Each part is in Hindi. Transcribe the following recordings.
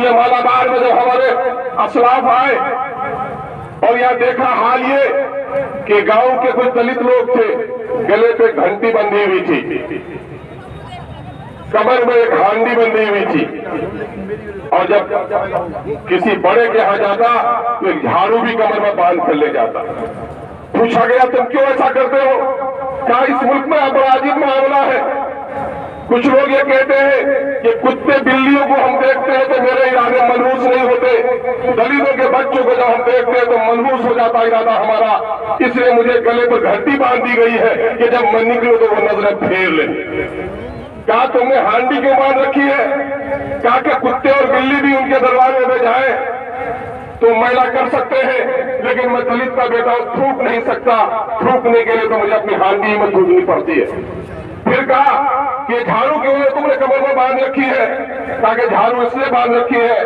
इसलिए मालाबार में जब हमारे असलाफ आए और यहाँ देखा हाल ये कि गांव के कुछ दलित लोग थे, गले पे घंटी बंधी हुई थी, कमर में एक हांडी बंधी हुई थी, और जब किसी बड़े के यहाँ जाता तो एक झाड़ू भी कमर में बांध कर ले जाता। पूछा गया तुम क्यों ऐसा करते हो? क्या इस मुल्क में अब अजीब मामला है? कुछ लोग ये कहते हैं कि कुत्ते बिल्लियों को हम देखते हैं तो मेरे इरादे मनहूस नहीं होते, दलितों के बच्चों को जब हम देखते हैं तो मनहूस हो जाता इरादा हमारा, इसलिए मुझे गले पर घंटी बांध दी गई है कि जब मैं निकलूं तो वो नजरें फेर ले। क्या तुमने हांडी क्यों बांध रखी है? क्या कि कुत्ते और बिल्ली भी उनके दरवाजे में जाए तो मैला कर सकते हैं, लेकिन मैं दलित का बेटा थूक नहीं सकता, थूकने के लिए तो मुझे अपनी हांडी में थूकनी पड़ती है। फिर कहा कि झाड़ू क्यों तुमने कमर में बांध रखी है? ताकि झाड़ू इसलिए बांध रखी है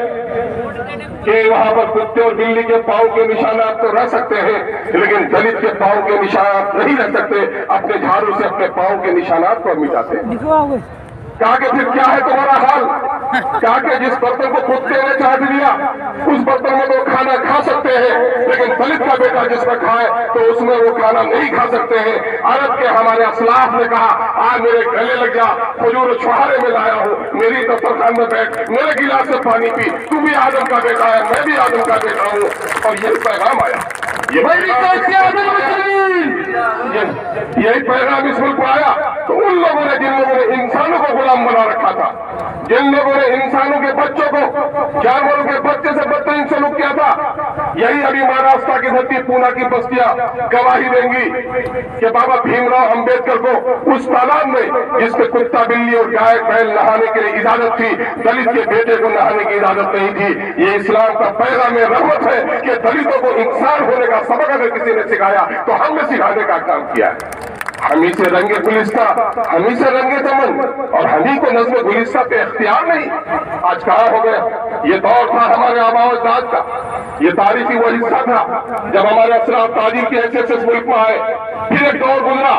कि वहां पर कुत्ते और बिल्ली के पांव के निशानात तो रह सकते हैं, लेकिन दलित के पांव के निशानात नहीं रह सकते। अपने झाड़ू से अपने पांव के निशानात को मिटाते। कहा कि फिर क्या है तुम्हारा हाल? कहा कि जिस बर्तन को कुत्ते ने चाट लिया उस बर्तन में तो खाना खा सकते हैं, लेकिन दलित का बेटा जिसमें खाए तो उसमें वो खाना नहीं खा सकते हैं। अरब के हमारे असलाफ ने कहा आज मेरे गले लग जा, हुजूर छुहारे में लाया हूँ, मेरी दस्तरखान में बैठ, मेरे गिलास से पानी पी, तू भी आदम का बेटा है, मैं भी आदम का बेटा हूँ। और यही पैगाम आया, यही पैगाम इस मुल्क में आया। तो उन लोगों ने जिन लोगों ने इंसानों को गुलाम बना रखा था, जिन लोगों ने इंसानों के बच्चों को जानवरों के बच्चे से बदतरीन सलूक किया था, यही अभी महाराष्ट्र की धरती पूना की बस्तियां गवाही देंगी कि बाबा भीमराव अंबेडकर को उस तालाब में जिसमें कुत्ता बिल्ली और गाय बैल नहाने के लिए इजाजत थी, दलित के बेटे को नहाने की इजाजत नहीं थी। ये इस्लाम का पैगाम रहमत है कि दलितों को इंसान होने का सबक अगर किसी ने सिखाया तो हमने सिखाने का काम किया है। हम ही से रंगे गुलिस्ता, हम ही से रंगे चमन, और हम ही को नज़्म गुलिस्ता पे इख्तियार नहीं। आज कहाँ हो गया? ये दौर था हमारे आबाओ अजदाद का, ये तारीखी वो हिस्सा था जब हमारे असराफ तारीख के हैसियत से इस मुल्क में आए। फिर एक दौर गुजरा,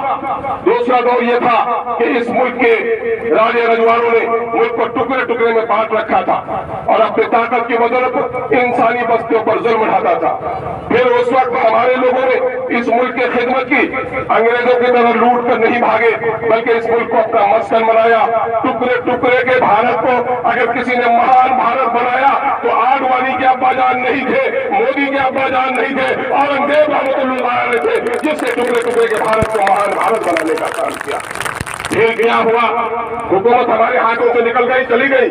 दूसरा दौर ये था कि इस मुल्क के राजे रजवाड़ों ने मुल्क को टुकड़े टुकड़े में बांट रखा था और अपनी ताकत की बदौलत इंसानी बस्तियों पर जुल्म ढाता था। फिर उस वक्त हमारे लोगों ने इस मुल्क की खिदमत की, अंग्रेजों की तरह लूट कर नहीं भागे, बल्कि इस मुल्क को अपना मस्कन बनाया। टुकड़े टुकड़े के भारत को अगर किसी ने महान भारत बनाया तो आडवाणी के अब्बाजान नहीं थे, मोदी के अब्बाजान नहीं थे, औरंगजेब रहमतुल्लाह अलैह थे जिससे टुकड़े टुकड़े के भारत को महान भारत बनाने का काम किया। फिर क्या हुआ? हुकूमत हमारे हाथों से निकल गई, चली गई।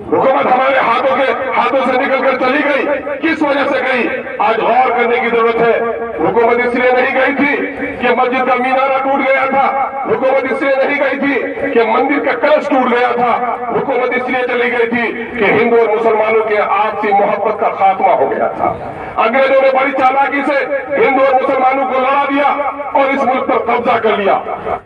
हुकूमत हमारे हाथों से निकलकर चली गई। किस वजह से गई? आज गौर करने की जरूरत है। हुकूमत इसलिए नहीं गई थी कि मस्जिद का मीनारा टूट गया था, हुकूमत इसलिए नहीं गई थी कि मंदिर का कलश टूट गया था, हुकूमत इसलिए चली गई थी कि हिंदू और मुसलमानों के आपसी मोहब्बत का खात्मा हो गया था। अंग्रेजों ने बड़ी चालाकी से हिंदू और मुसलमानों को लड़ा दिया और इस मुल्क पर कब्जा कर लिया।